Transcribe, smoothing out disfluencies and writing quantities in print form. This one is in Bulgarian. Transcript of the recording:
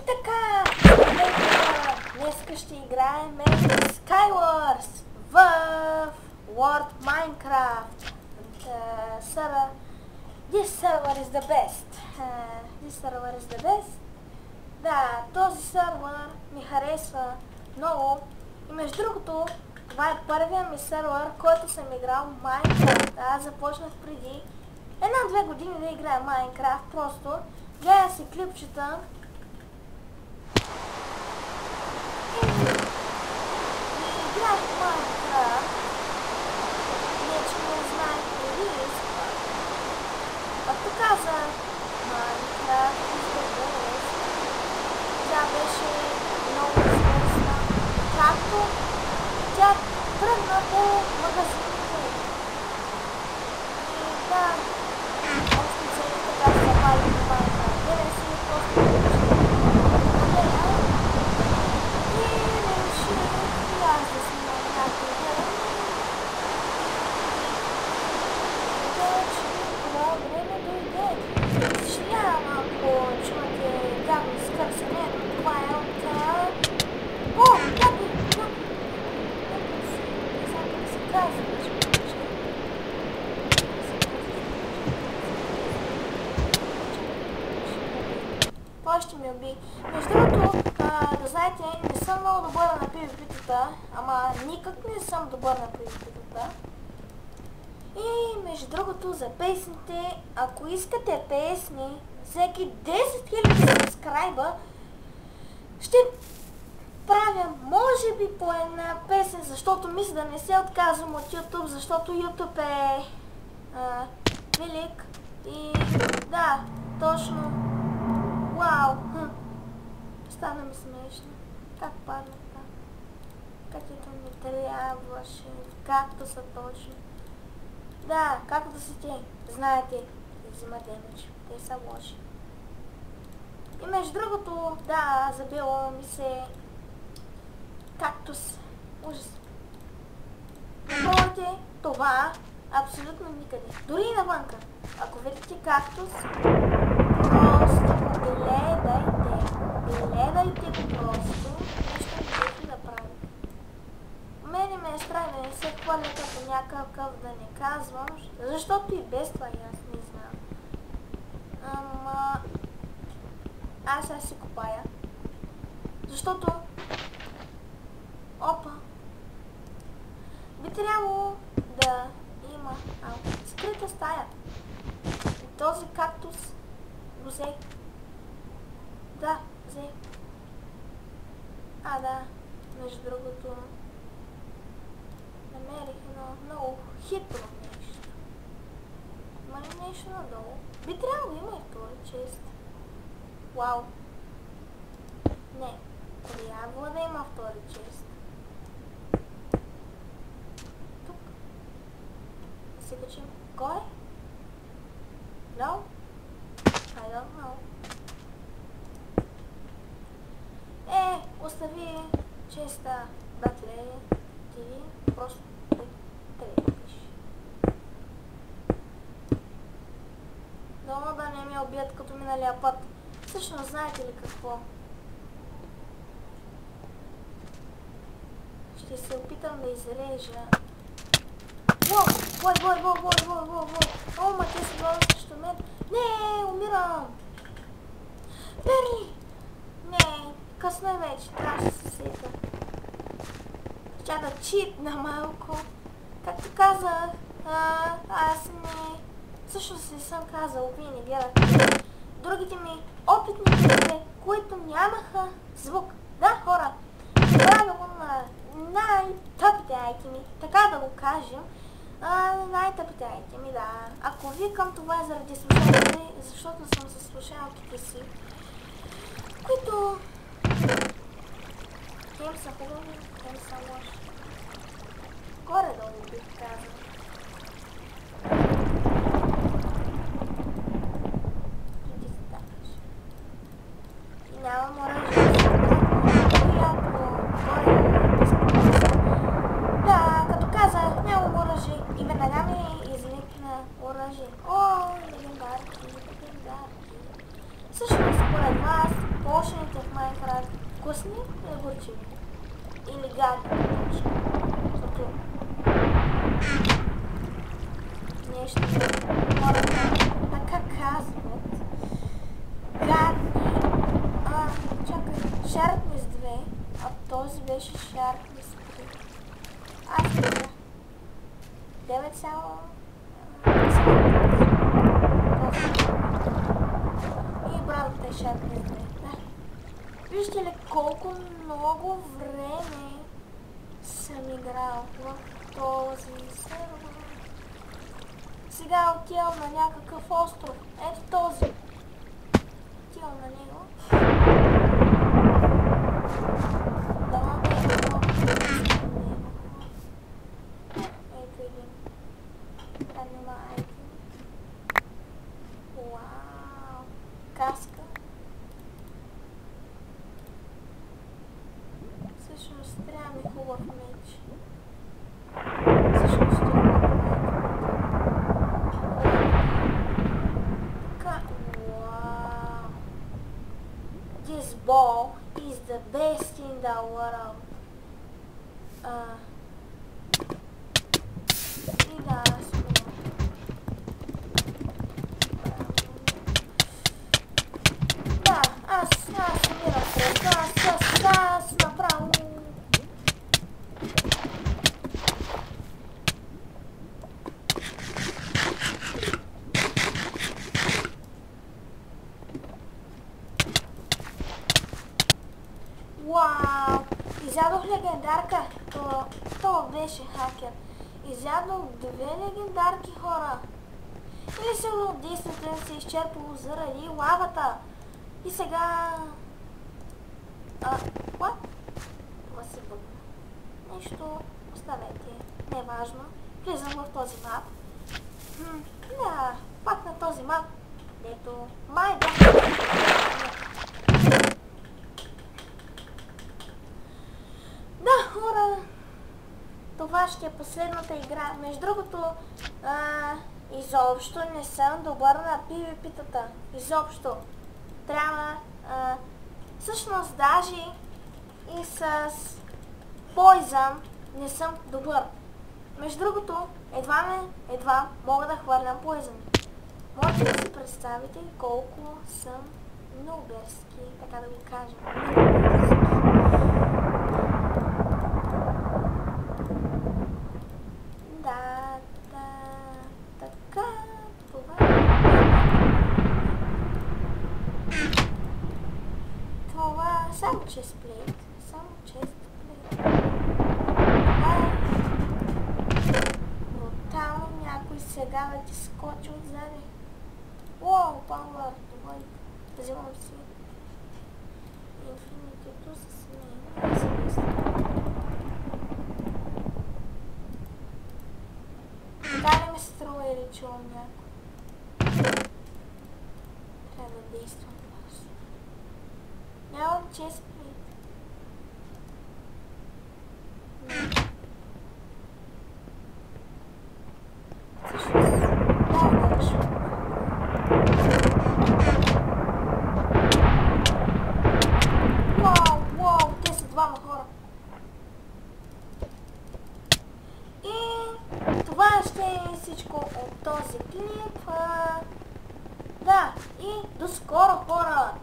Така, днеска ще играем Skywars в World Minecraft. This server is the best. This server is the best. Да, този сервер ми харесва много. И между другото, това е първият ми сервер, който съм играл Minecraft. Аз започнах преди 1-2 години да играя Minecraft. Просто гледа си клипчета. Играх Minecraft. Вече не знаех дали иска. Както казах, Minecraft is the best. Тя беше много известна. Както тя тръгна по магазините. И да, още цели така се запали на Minecraft. Те не си просто той ще ми уби. Между другото, да знаете, не съм много добър на PvP-тата, ама никак не съм добър на PvP-тата. И между другото, за песните, ако искате песни, всеки 10 000 сабскрайба, ще правя може би по една песен, защото мисля да не се отказвам от YouTube, защото YouTube е велик. И да, точно. Вау! Стана ми смешно. Как падна там? Както ми трябваше. Както са точно. Да, както са те. Знаете, взимат демидж. Те са лоши. И между другото, да, забило ми се кактус. Ужас. Помните това абсолютно никъде. Дори и навънка. Ако видите кактус, просто гледайте. Гледайте го просто. Нещо не да прави. Мене ме е страх да не се хваля като някакъв да не казвам, защото и без това и аз не знам. Ама аз сега си копая. Защото опа, би трябвало да има скрита стая. И този кактус го взех. Да, взех. Да, между другото намерих едно много хитро нещо. Има ли нещо надолу? Би трябвало да има и втори чест. Вау. Не, трябва да има втори чест. Тук. Да се качим. Кой? No? I don't know. Остави честа, братле, ти просто трепиш. Дано да не ме убият като миналия път. Всъщност знаете ли какво? Ще се опитам да изрежа. Воу! О, ма те са долу срещу мен. Не, умирам! Перли! Не, късно е вече, трябва да се сета. Ще да читна малко. Както казах, аз не... Всъщност не съм казал, вие не гледахте. Другите ми опитни клипове, които нямаха звук. Да, хора, правило на най-тъпите айтеми, така да го кажем. Най-тъпите айтеми, да. Ако викам това е заради слушалките, защото съм със слушалките си, които хем са хубави, хем са лоши. Горе-долу бих казал. И ти се такаш. И нямам оръжие. Която горе-долу бих казал. Да, като казах, нямам оръжие и веднага ми изникна оръжие. О, легендарки. Всъщност, според вас, по-ошените в вкусни или горчиви? Или гадни, точно. Защото нещо хората така казват. Гадни. Чакай, шарпни с 2, а този беше шарпни с 3. Аз сега 9 цяло. И брадата е шарпни с 2. Да. Виждате ли колко много време съм играл в този сервер. Сега отивам на някакъв остров. Ето този. Отивам на него. Да, ето един. Да, нема айтем. Вау. Каска. Всъщност трябва ми хубав меч. Всъщност това е така. Вау. This ball is the best in the world. И да, да, аз умирам просто, аз направо. Вау! Изядох легендарка. Това беше хакер. Изядох 2 легендарки, хора. Или сигурно действието им се изчерпало заради лавата. И сега... What? Това се бъгна. Нещо, оставете. Не е важно. Влизам в този мап. Да, пак на този мап. Ето, май да. Да, хора. Това ще е последната игра. Между другото, изобщо не съм добър на PvP-тата. Изобщо. Трябва, всъщност даже и с Poison не съм добър. Между другото, едва мога да хвърлям Poison. Може да си представите колко съм нуберски, така да го кажем. Да, така, това само честплейт, брутално някой сега да ти скочи отзади. Уау, пауър, двойка, взимам си инфинитито с нея. Така ли ме струва или чувам някой? Трябва да действам просто. Нямам честплейт. Всъщност, да решим. Вау, те са двама хора. И това ще е всичко от този клип. Да, и до скоро, хора!